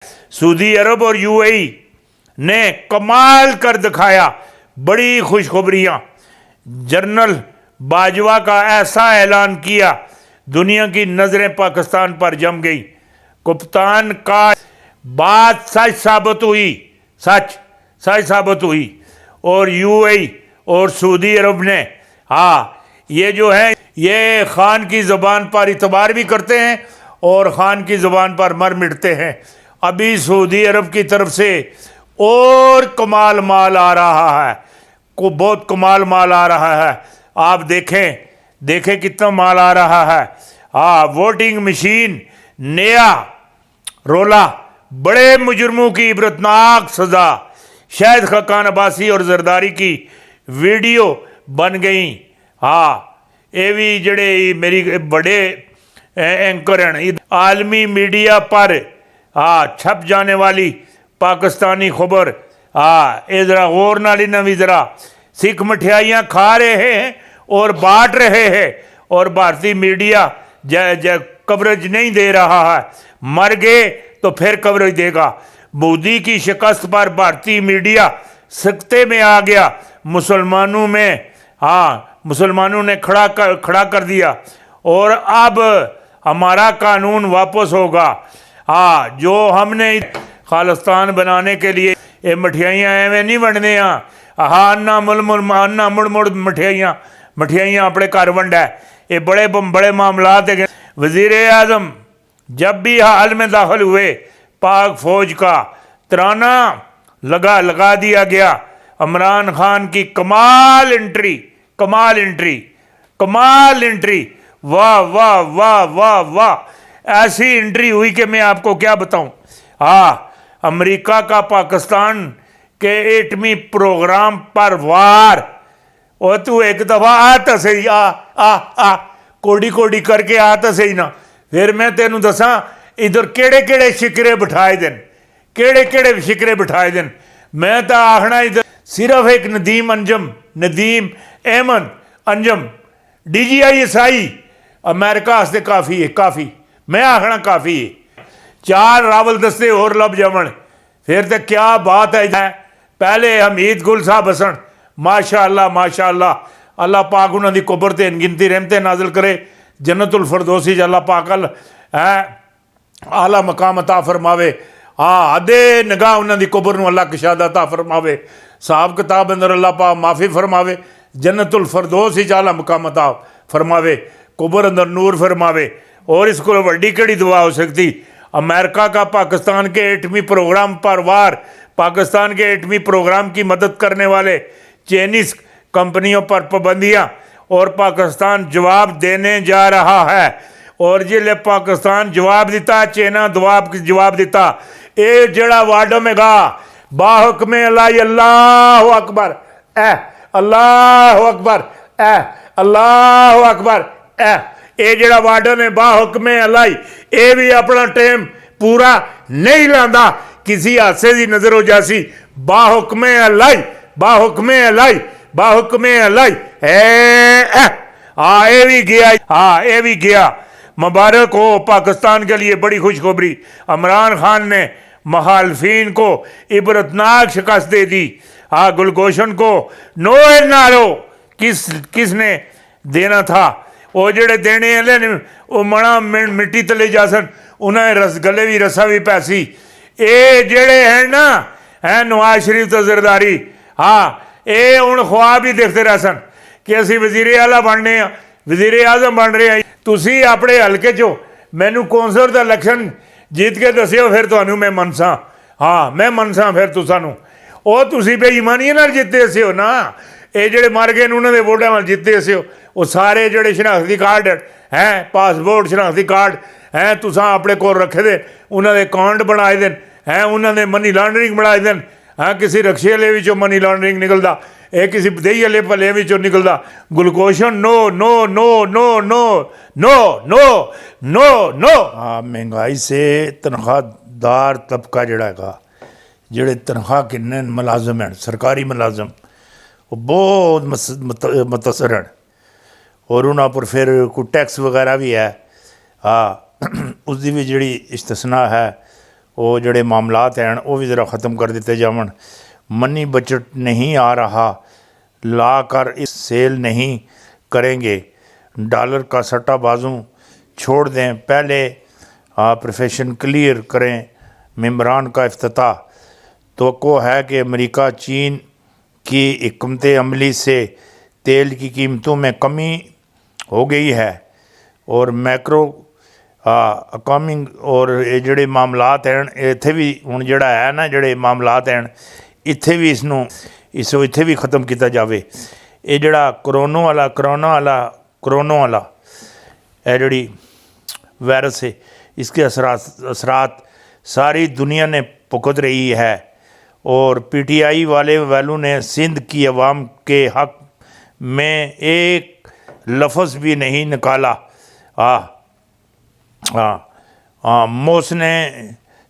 Saudi अरब और UAE ने कमाल कर दिखाया, बड़ी खुशखबरियाँ। जनरल बाजवा का ऐसा ऐलान किया, दुनिया की नज़रें पाकिस्तान पर जम गई। कप्तान का बात सच साबित हुई, सच साबित हुई। और यूएई और सऊदी अरब ने ये जो है ये खान की ज़बान पर इतबार भी करते हैं और खान की ज़बान पर मर मिटते हैं। अभी सऊदी अरब की तरफ से और कमाल माल आ रहा है, को बहुत कमाल माल आ रहा है। आप देखें कितना माल आ रहा है। वोटिंग मशीन नया रोला, बड़े मुजरमों की इबरतनाक सज़ा। शाहिद खाकान अब्बासी और जरदारी की वीडियो बन गई। ये भी जड़े मेरी बड़े एंकर हैं, आलमी मीडिया पर छप जाने वाली पाकिस्तानी खबर। ये ज़रा गौर नाली ना भी ज़रा, सिख मिठाइयाँ खा रहे हैं और बांट रहे हैं और भारतीय मीडिया कवरेज नहीं दे रहा है। मर गए तो फिर कवरेज देगा। मोदी की शिकस्त पर भारतीय मीडिया सख्ते में आ गया। मुसलमानों ने खड़ा कर दिया और अब हमारा कानून वापस होगा। जो हमने खालिस्तान बनाने के लिए ये मठियाइयाँ एवं नहीं बनने अन्ना मुड़ मठियाइयाँ अपने घर वंडा है। ये बड़े मामलात है। वज़ीर आज़म जब भी हाल में दाखिल हुए, पाक फौज का तराना लगा दिया गया। इमरान खान की कमाल एंट्री, वाह वाह वाह वाह वाह। ऐसी एंट्री हुई कि मैं आपको क्या बताऊं। अमेरिका का पाकिस्तान के एटमी प्रोग्राम पर वार। और तू एक दफ़ा आ तो सही, कोडी करके आ तो सही ना। फिर मैं तेनू दसा इधर केड़े शिकरे बिठाए दिन। मैं तो आखना इधर सिर्फ एक नदीम अंजम DGI अमेरिका वास्ते काफ़ी मैं आखना काफ़ी है। 4 रावल दस्ते और लब जावन फिर तो क्या बात है। पहले हमीद गुल साहब हसन, माशाअल्लाह अल्लाह पाक उन्होंने कबर ते अनगिनती रहमतें नाजिल करे। जन्नतुल फिरदौसी अल्लाह पाक आला मकाम अता फरमावे। अदे निगाह उन्होंने कबर नूं अल्लाह कशादा अता फरमावे। साहब किताब अंदर अल्लाह पाक माफ़ी फरमावे। जन्नतुल फिरदौसी आला मकाम अता फरमावे, कबर अंदर नूर फरमावे। और इसको वड्डी केड़ी दुआ हो सकती। अमेरिका का पाकिस्तान के एटमी प्रोग्राम पर वार, पाकिस्तान के एटमी प्रोग्राम की मदद करने वाले चाइनीज़ कंपनियों पर पाबंदियाँ, और पाकिस्तान जवाब देने जा रहा है। और जिले पाकिस्तान जवाब दिता, चाइना जवाब दिता। ये जड़ा वाडो में गा बाहुक्मे अल्लाह अकबर अल्लाह अकबर ये जड़ा वाडो ने बाहुक्मे अल्लाह, ये भी अपना टाइम पूरा नहीं लांदा। किसी हादसे की नज़र हो जासी। बाहुक्मे अल्लाह ये भी गया। मुबारक हो पाकिस्तान के लिए, बड़ी खुशखबरी। इमरान खान ने मुखालफिन को इबरतनाक शिकस्त दे दी। गुलगोशन को नो नारो किसने देना था। वो जड़े देने वाले वो मणा मिट्टी तले जासन, उन्हें गले भी रसा भी पैसी। ये जड़े हैं ना नवाज शरीफ तो जरदारी, ये हूँ ख्वाब ही देखते रह सन कि असी वजीरे आला बनने, वजीरे आजम बन रहे हैं। तुसी अपने हल्के चो मैनू कौंसलर का इलैक्शन जीत के दसियो, फिर तो मैं मनसा। मैं मनसा फिर तुसानू। वो तुसी बेईमानी नाल जिते से हो ना। ये जड़े मर गए उन्होंने वोटां नाल जिते से हो। वो सारे जड़े शनाख्ती कार्ड हैं, पासपोर्ट शनाख्ती कार्ड हैं, तुसां अपने कोल रखे दे, उन्होंने अकाउंट बनाए दे हैं, उन्होंने मनी लॉन्ड्रिंग बनाए दे। किसी रक्शे वाले विचों मनी लॉन्ड्रिंग निकलता, ये किसी दही वाले भले विचों निकलता। गुलकोशन no no no no no no no no no. महंगाई से तनख्वाहदार तबका जड़ा जड़े तनख्वाह किन्ने मुलाजम हैं, सरकारी मुलाजम, वो बहुत मुतासर हैं। और उन्होंने पर फिर कोई टैक्स वगैरह भी है। उसकी भी जी इस्तिसना है। वो जड़े मामलात हैं वो भी ज़रा ख़त्म कर दिते जावन। मनी बजट नहीं आ रहा, ला कर इस सेल नहीं करेंगे, डॉलर का सट्टा बाजू छोड़ दें, पहले प्रोफेशन क्लियर करें, मेम्बरान का इफ्तिताह। तो है कि अमेरिका चीन की हिकमत अमली से तेल की कीमतों में कमी हो गई है और मैक्रो इकॉनमिक और ये जड़े मामलात हैं इत्थे भी हुण जड़ा है ना, जड़े मामलात हैं इत्थे भी इसो इत्थे भी ख़त्म किया जाए। ये जड़ा करोना वाला है जड़ी वायरस है, इसके असरात सारी दुनिया ने भुगत रही है और PTI वालों ने सिंध की आवाम के हक़ में एक लफ्ज़ भी नहीं निकाला। मोहसिन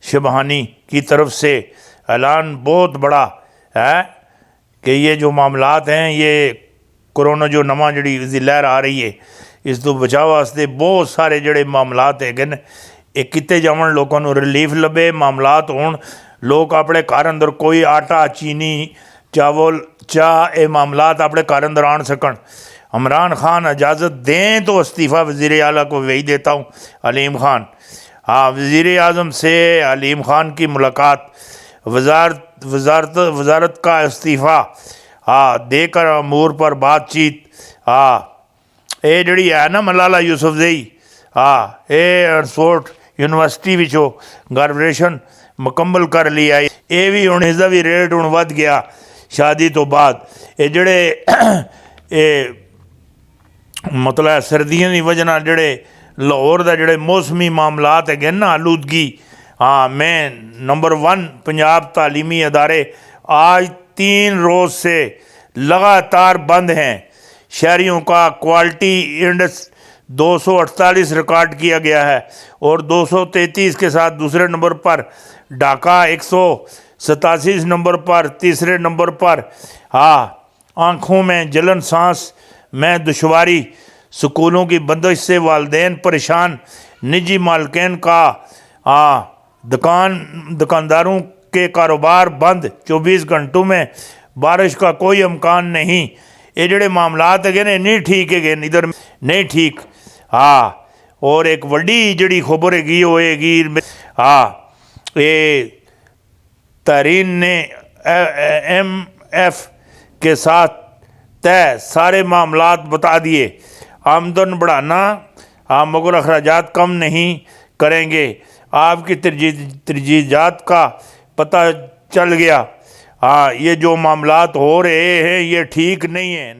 शबहानी की तरफ से ऐलान बहुत बड़ा है कि ये जो मामलात हैं, ये कोरोना जो नवा जी लहर आ रही है, इस तो बचाव वास्ते बहुत सारे जड़े मामलात है ये किते जावन, लोगों को रिलीफ लभे, मामलात होण, लोग अपने घर अंदर कोई आटा चीनी चावल चाह ये मामलात अपने घर अंदर आन सकन। इमरान खान इजाज़त दें तो इस्तीफ़ा वज़ीर आला को भेज देता हूँ। अलीम खान, हाँ, वज़ीर आज़म से अलीम खान की मुलाकात, वज़ारत का इस्तीफ़ा, हाँ, देकर अमूर पर बातचीत। हाँ, ये जड़ी है ना मलाला यूसुफजई, हाँ, ये ऑक्सफोर्ड यूनिवर्सिटी विचों ग्रेजुएशन मुकम्मल कर लिया, ये भी हुण इसका भी रेट हुण वध गया शादी तो बाद। ये जड़े ये मतलब सर्दियों की वजह नाल जड़े लाहौर का जड़े मौसमी मामलात है ना, आलूदगी, हाँ, मैं नंबर 1 पंजाब तालीमी अदारे आज 3 रोज़ से लगातार बंद हैं। शहरियों का क्वालिटी इंडेक्स 248 रिकॉर्ड किया गया है और 233 के साथ दूसरे नंबर पर ढाका 187 नंबर पर तीसरे नंबर पर। हाँ, आँखों में जलन, सांस में दुश्वारी, स्कूलों की बंदिश से वालिदैन परेशान, निजी मालिकान का दुकानदारों के कारोबार बंद, 24 घंटों में बारिश का कोई इम्कान नहीं। ये जड़े मामलात है ने नहीं ठीक है, इधर नहीं ठीक। हाँ, और एक वड्डी जड़ी खबर हैगी होएगी, हाँ, ये तहरीन ने MF के साथ तय सारे मामलात बता दिए। आमदन बढ़ाना, मगर अखराजात कम नहीं करेंगे। आपकी तरजीहात का पता चल गया। हाँ, ये जो मामलात हो रहे हैं ये ठीक नहीं है।